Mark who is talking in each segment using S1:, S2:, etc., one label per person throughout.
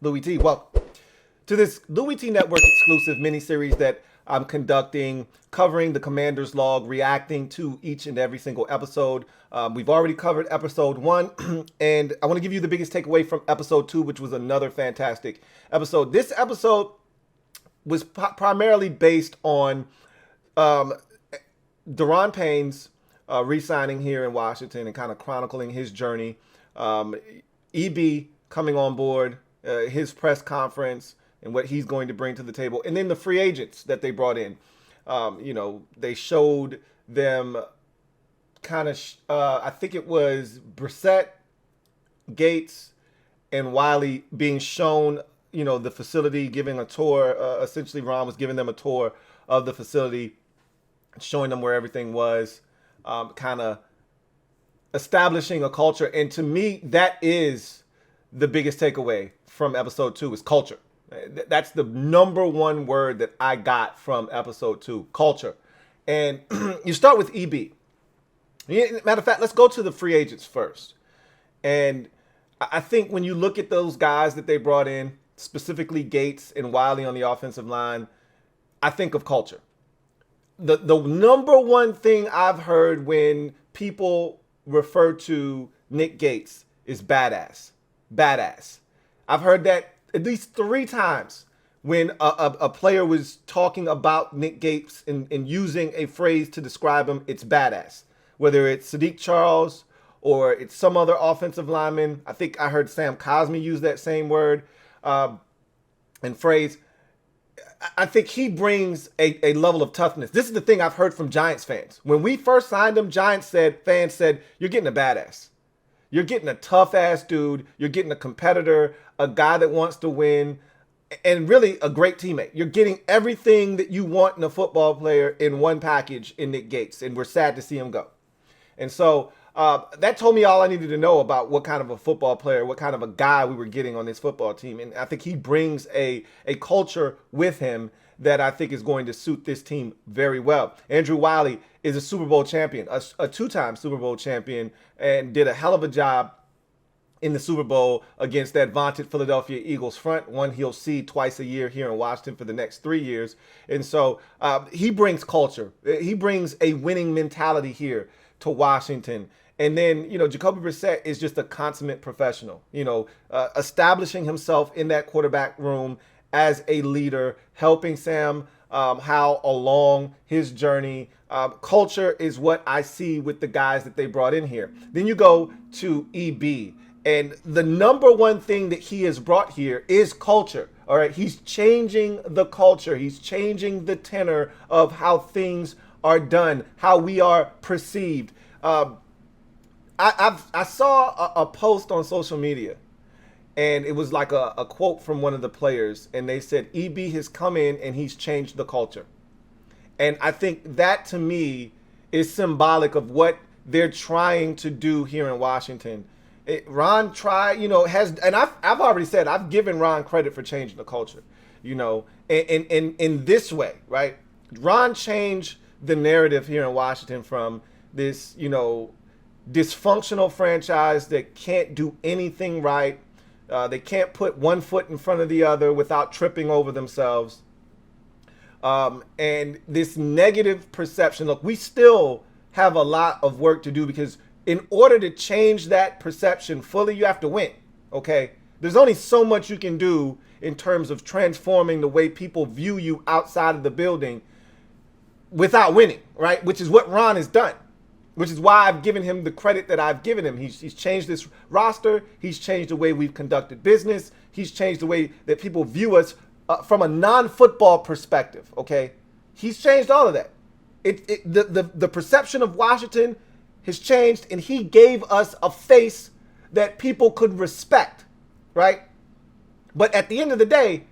S1: Louie T. Welcome to this Louie T Network exclusive mini-series that I'm conducting, covering the Commander's Log, reacting to each and every single episode. We've already covered episode 1, and I want to give you the biggest takeaway from episode 2, which was another fantastic episode. This episode was primarily based on Daron Payne's re-signing here in Washington and kind of chronicling his journey. EB coming on board, his press conference, and what he's going to bring to the table. And then the free agents that they brought in. They showed them kind of, I think it was Brissett, Gates, and Wiley being shown, the facility, giving a tour. Essentially, Ron was giving them a tour of the facility, showing them where everything was, kind of establishing a culture. And to me, that is the biggest takeaway from episode 2 is culture. That's the number one word that I got from episode 2, culture. And you start with EB. Matter of fact, let's go to the free agents first. And I think when you look at those guys that they brought in, specifically Gates and Wiley on the offensive line, I think of culture. The number one thing I've heard when people refer to Nick Gates is badass. Badass. I've heard that at least 3 times when a player was talking about Nick Gates and using a phrase to describe him. It's badass. Whether it's Sadiq Charles or it's some other offensive lineman. I think I heard Sam Cosmi use that same word and phrase. I think he brings a level of toughness. This is the thing I've heard from Giants fans. When we first signed him, fans said, you're getting a badass. You're getting a tough-ass dude. You're getting a competitor, a guy that wants to win, and really a great teammate. You're getting everything that you want in a football player in one package in Nick Gates, and we're sad to see him go. And so that told me all I needed to know about what kind of a football player, what kind of a guy we were getting on this football team. And I think he brings a culture with him that I think is going to suit this team very well. Andrew Wiley is a Super Bowl champion, a 2-time Super Bowl champion, and did a hell of a job in the Super Bowl against that vaunted Philadelphia Eagles front, one he'll see twice a year here in Washington for the next 3 years. And so he brings culture. He brings a winning mentality here to Washington. And then, Jacoby Brissett is just a consummate professional, establishing himself in that quarterback room as a leader, helping Sam Howell along his journey. Culture is what I see with the guys that they brought in here. Then you go to EB. And the number one thing that he has brought here is culture. All right. He's changing the culture. He's changing the tenor of how things are done, how we are perceived. I saw a post on social media, and it was like a quote from one of the players, and they said, EB has come in and he's changed the culture. And I think that to me is symbolic of what they're trying to do here in Washington. Ron tried, and I've already said, I've given Ron credit for changing the culture, in this way, right? Ron changed the narrative here in Washington from this, dysfunctional franchise that can't do anything right. They can't put one foot in front of the other without tripping over themselves. And this negative perception, look, we still have a lot of work to do because in order to change that perception fully, you have to win, okay? There's only so much you can do in terms of transforming the way people view you outside of the building without winning, right? Which is what Ron has done, which is why I've given him the credit that I've given him. He's changed this roster. He's changed the way we've conducted business. He's changed the way that people view us from a non-football perspective, okay? He's changed all of that. The perception of Washington has changed, and he gave us a face that people could respect, right? But at the end of the day,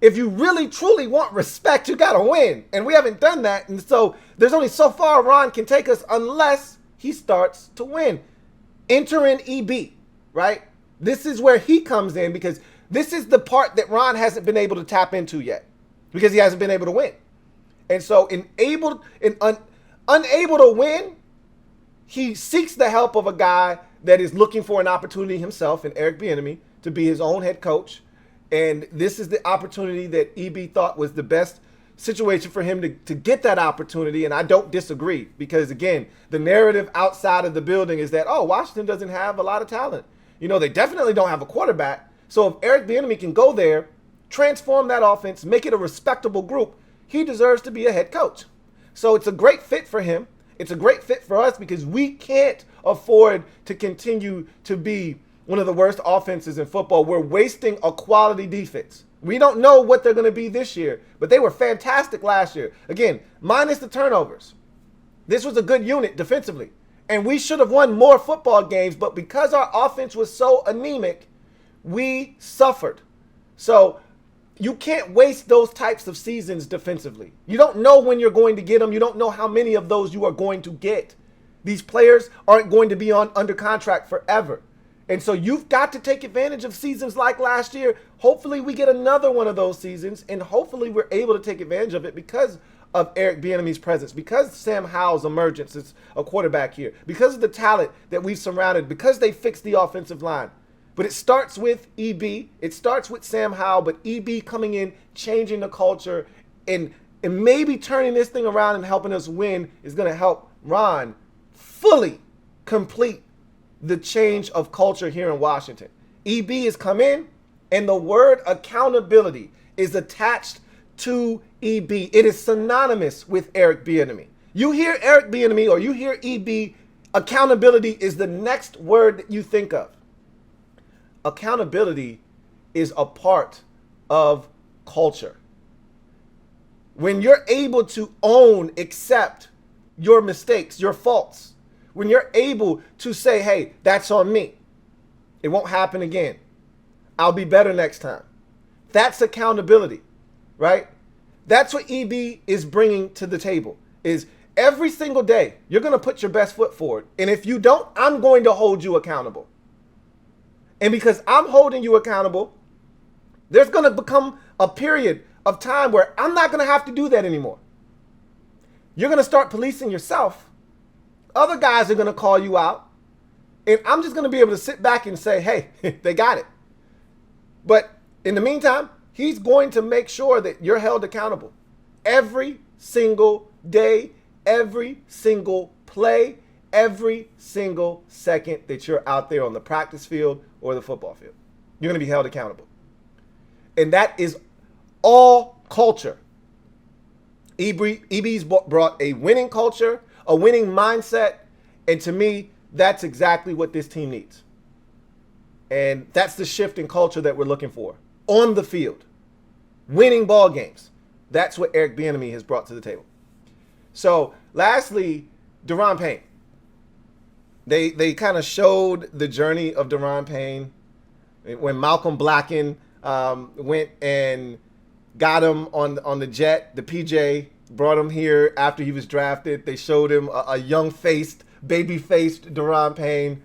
S1: if you really truly want respect, you got to win. And we haven't done that. And so there's only so far Ron can take us unless he starts to win. Enter in EB, right? This is where he comes in because this is the part that Ron hasn't been able to tap into yet because he hasn't been able to win. And so unable to win, he seeks the help of a guy that is looking for an opportunity himself in Bieniemy to be his own head coach. And this is the opportunity that EB thought was the best situation for him to get that opportunity. And I don't disagree because, again, the narrative outside of the building is that, oh, Washington doesn't have a lot of talent. They definitely don't have a quarterback. So if Eric Bieniemy can go there, transform that offense, make it a respectable group, he deserves to be a head coach. So it's a great fit for him. It's a great fit for us because we can't afford to continue to be one of the worst offenses in football. We're wasting a quality defense. We don't know what they're going to be this year, but they were fantastic last year. Again, minus the turnovers. This was a good unit defensively, and we should have won more football games, but because our offense was so anemic, we suffered. So you can't waste those types of seasons defensively. You don't know when you're going to get them. You don't know how many of those you are going to get. These players aren't going to be under contract forever. And so you've got to take advantage of seasons like last year. Hopefully we get another one of those seasons, and hopefully we're able to take advantage of it because of Eric Bieniemy's presence, because Sam Howell's emergence as a quarterback here, because of the talent that we've surrounded, because they fixed the offensive line. But it starts with EB. It starts with Sam Howell, but EB coming in, changing the culture, and maybe turning this thing around and helping us win is going to help Ron fully complete the change of culture here in Washington. EB has come in, and the word accountability is attached to EB. It is synonymous with Eric Bieniemy. You hear Eric Bieniemy or you hear EB, accountability is the next word that you think of. Accountability is a part of culture. When you're able to accept your mistakes, your faults, when you're able to say, hey, that's on me, it won't happen again, I'll be better next time. That's accountability, right? That's what EB is bringing to the table, is every single day, you're going to put your best foot forward. And if you don't, I'm going to hold you accountable. And because I'm holding you accountable, there's going to become a period of time where I'm not going to have to do that anymore. You're going to start policing yourself. Other guys are going to call you out. And I'm just going to be able to sit back and say, hey, they got it. But in the meantime, he's going to make sure that you're held accountable every single day, every single play, every single second that you're out there on the practice field or the football field. You're going to be held accountable. And that is all culture. EB's brought a winning culture, a winning mindset, and to me, that's exactly what this team needs. And that's the shift in culture that we're looking for on the field. Winning ball games. That's what Eric Bieniemy has brought to the table. So, lastly, Daron Payne. They kind of showed the journey of Daron Payne when Malcolm Blacken went and got him on the jet, the PJ, brought him here after he was drafted. They showed him a young-faced, baby-faced Daron Payne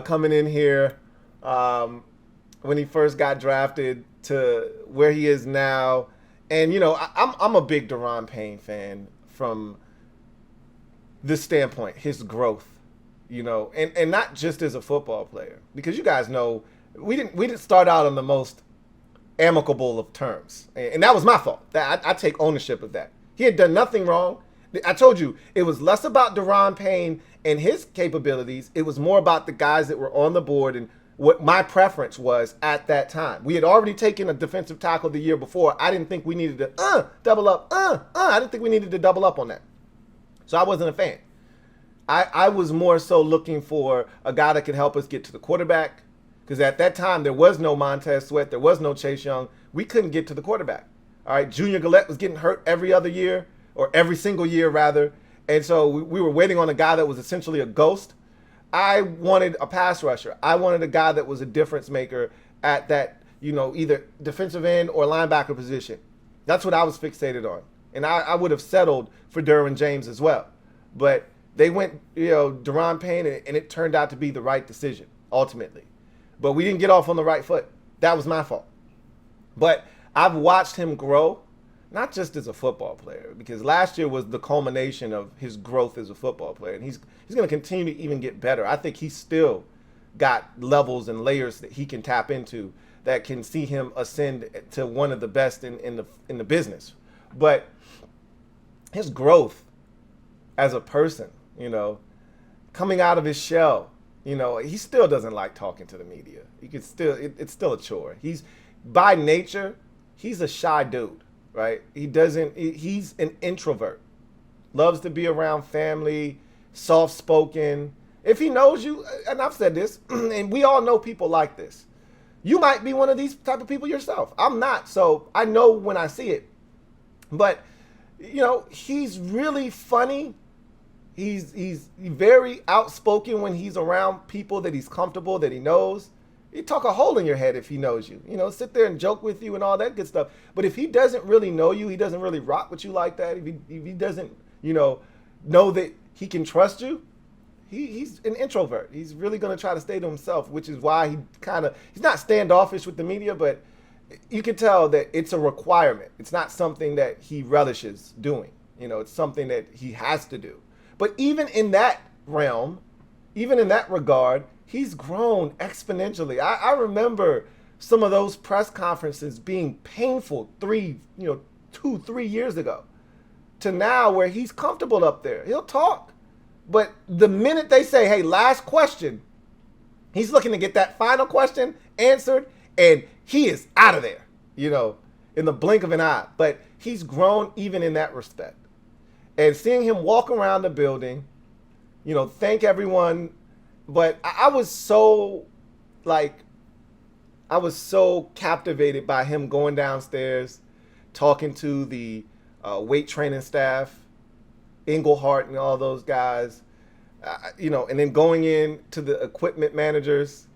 S1: coming in here when he first got drafted to where he is now. And, I'm a big Daron Payne fan from this standpoint, his growth, and not just as a football player, because you guys know we didn't start out on the most amicable of terms, and that was my fault. I take ownership of that. He had done nothing wrong. I told you it was less about Daron Payne and his capabilities. It was more about the guys that were on the board and what my preference was at that time. We had already taken a defensive tackle the year before. I didn't think we needed to double up. I didn't think we needed to double up on that. So I wasn't a fan. I was more so looking for a guy that could help us get to the quarterback, because at that time there was no Montez Sweat, there was no Chase Young. We couldn't get to the quarterback. All right, Junior Gillette was getting hurt every other year, or every single year rather, and so we were waiting on a guy that was essentially a ghost. I wanted a pass rusher. I wanted a guy that was a difference maker at that, either defensive end or linebacker position. That's what I was fixated on. And I would have settled for Derwin James as well. But they went, Daron Payne, and it turned out to be the right decision, ultimately. But we didn't get off on the right foot. That was my fault. But I've watched him grow, not just as a football player, because last year was the culmination of his growth as a football player. And he's going to continue to even get better. I think he's still got levels and layers that he can tap into that can see him ascend to one of the best in the business. But his growth as a person, coming out of his shell, he still doesn't like talking to the media. He could still, it's still a chore. He's by nature, he's a shy dude, right? He's an introvert. Loves to be around family, soft-spoken. If he knows you, and I've said this, and we all know people like this. You might be one of these type of people yourself. I'm not, so I know when I see it. But, he's really funny. He's very outspoken when he's around people that he's comfortable, that he knows. He talk a hole in your head if he knows you. Sit there and joke with you and all that good stuff. But if he doesn't really know you, he doesn't really rock with you like that, if he doesn't, know that he can trust you, he's an introvert. He's really going to try to stay to himself, which is why he's not standoffish with the media, but you can tell that it's a requirement. It's not something that he relishes doing. It's something that he has to do. But even in that realm, even in that regard, he's grown exponentially. I remember some of those press conferences being painful 2, 3 years ago, to now where he's comfortable up there. He'll talk. But the minute they say, hey, last question, he's looking to get that final question answered, and he is out of there, in the blink of an eye. But he's grown even in that respect. And seeing him walk around the building, thank everyone. But I was so captivated by him going downstairs, talking to the weight training staff, Englehart and all those guys, and then going in to the equipment managers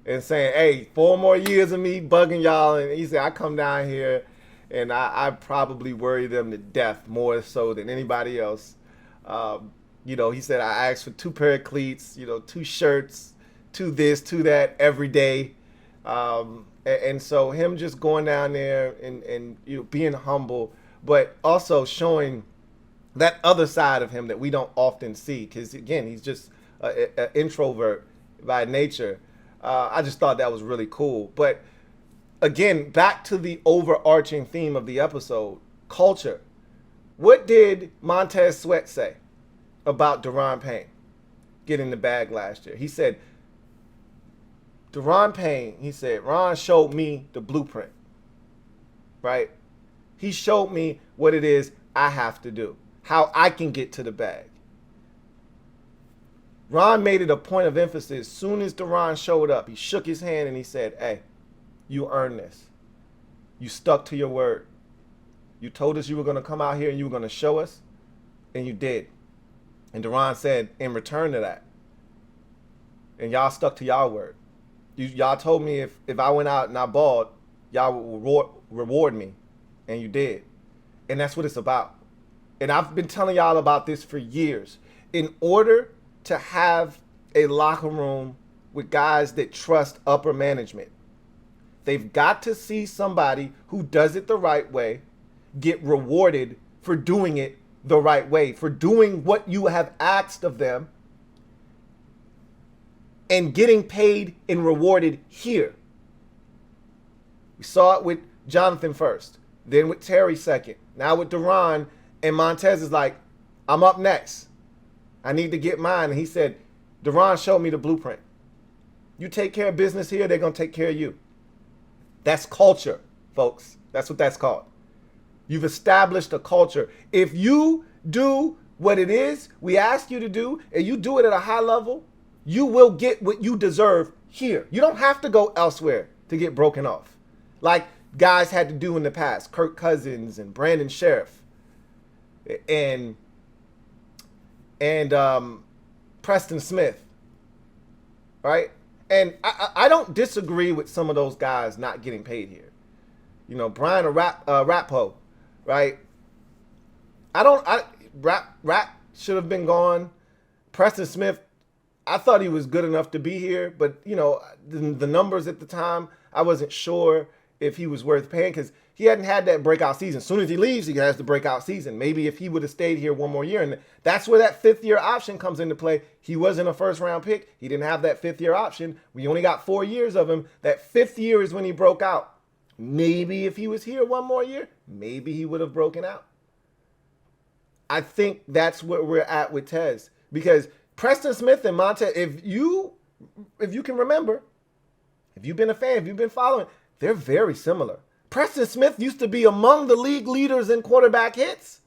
S1: and saying, hey, 4 more years of me bugging y'all. And he said, I come down here and I probably worry them to death more so than anybody else. He said, I asked for 2 pair of cleats, 2 shirts, 2 this, 2 that every day. And so him just going down there and being humble, but also showing that other side of him that we don't often see. Because, again, he's just an introvert by nature. I just thought that was really cool. But, again, back to the overarching theme of the episode, culture. What did Montez Sweat say about Daron Payne getting the bag last year? He said, Ron showed me the blueprint, right? He showed me what it is I have to do, how I can get to the bag. Ron made it a point of emphasis. As soon as Daron showed up, he shook his hand and he said, hey, you earned this. You stuck to your word. You told us you were going to come out here and you were going to show us, and you did. And Daron said, in return to that, and y'all stuck to y'all word. Y'all told me if I went out and I balled, y'all would reward me, and you did. And that's what it's about. And I've been telling y'all about this for years. In order to have a locker room with guys that trust upper management, they've got to see somebody who does it the right way get rewarded for doing it the right way, for doing what you have asked of them and getting paid and rewarded here. We saw it with Jonathan first, then with Terry second, now with Daron, and Montez is like, I'm up next. I need to get mine. And he said, Daron showed me the blueprint. You take care of business here, they're going to take care of you. That's culture, folks. That's what that's called. You've established a culture. If you do what it is we ask you to do, and you do it at a high level, you will get what you deserve here. You don't have to go elsewhere to get broken off, like guys had to do in the past. Kirk Cousins and Brandon Sheriff and Preston Smith, right? And I don't disagree with some of those guys not getting paid here. Brian Rappo, right? Rap should have been gone. Preston Smith, I thought he was good enough to be here, but the numbers at the time, I wasn't sure if he was worth paying because he hadn't had that breakout season. As soon as he leaves, he has the breakout season. Maybe if he would have stayed here one more year, and that's where that 5th-year option comes into play. He wasn't a first-round pick. He didn't have that 5th-year option. We only got 4 years of him. That 5th year is when he broke out. Maybe if he was here one more year, maybe he would have broken out. I think that's where we're at with Tez. Because Preston Smith and Montez, if you can remember, if you've been a fan, if you've been following, they're very similar. Preston Smith used to be among the league leaders in quarterback hits.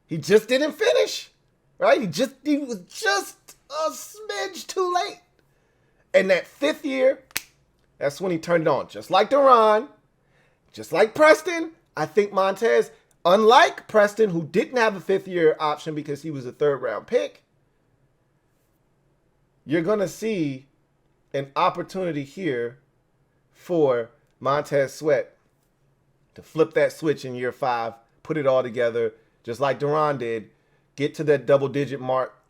S1: He just didn't finish, right? He was just a smidge too late. And that 5th year, that's when he turned it on. Just like Duran, just like Preston, I think Montez, unlike Preston, who didn't have a 5th-year option because he was a 3rd-round pick, you're going to see an opportunity here for Montez Sweat to flip that switch in year 5, put it all together, just like Duran did, get to that double-digit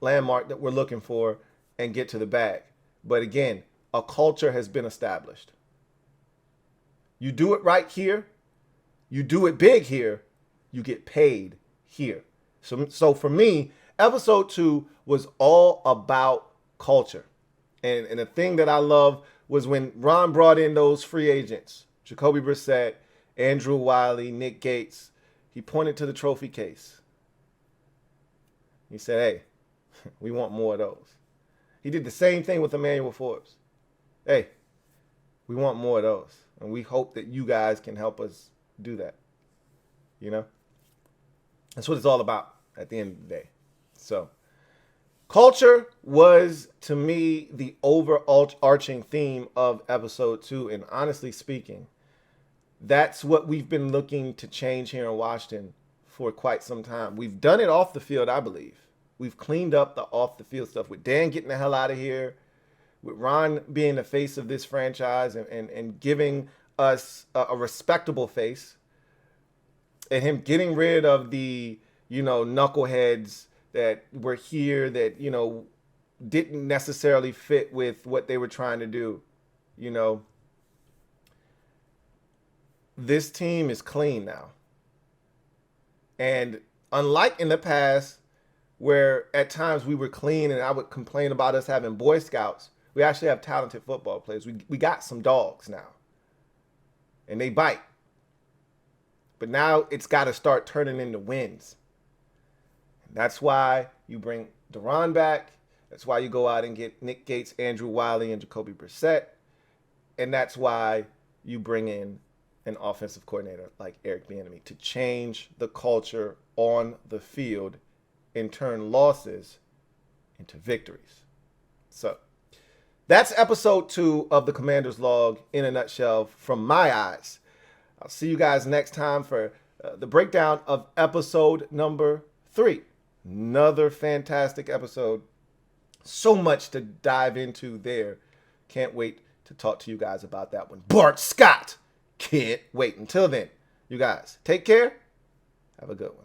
S1: landmark that we're looking for, and get to the bag. But again, a culture has been established. You do it right here, you do it big here, you get paid here. So for me, episode 2 was all about culture. And the thing that I love was when Ron brought in those free agents, Jacoby Brissett, Andrew Wiley, Nick Gates, he pointed to the trophy case. He said, hey, we want more of those. He did the same thing with Emmanuel Forbes. Hey, we want more of those. And we hope that you guys can help us do that. You know? That's what it's all about at the end of the day. So, culture was, to me, the overarching theme of episode 2. And honestly speaking, that's what we've been looking to change here in Washington for quite some time. We've done it off the field, I believe. We've cleaned up the off the field stuff with Dan getting the hell out of here, with Ron being the face of this franchise and giving us a respectable face, and him getting rid of the, knuckleheads that were here that, didn't necessarily fit with what they were trying to do. This team is clean now. And unlike in the past, where at times we were clean and I would complain about us having Boy Scouts, we actually have talented football players. We got some dogs now. And they bite. But now it's got to start turning into wins. And that's why you bring Duran back. That's why you go out and get Nick Gates, Andrew Wiley, and Jacoby Brissett. And that's why you bring in an offensive coordinator like Eric Bieniemy to change the culture on the field and turn losses into victories. So that's episode 2 of the Commander's Log in a nutshell from my eyes. I'll see you guys next time for the breakdown of episode number 3. Another fantastic episode. So much to dive into there. Can't wait to talk to you guys about that one. Bart Scott. Can't wait. Until then, you guys take care. Have a good one.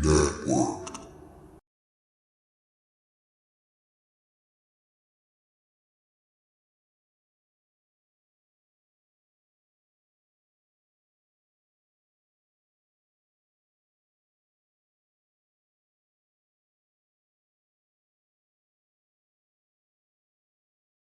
S2: LouieTeeNetwork.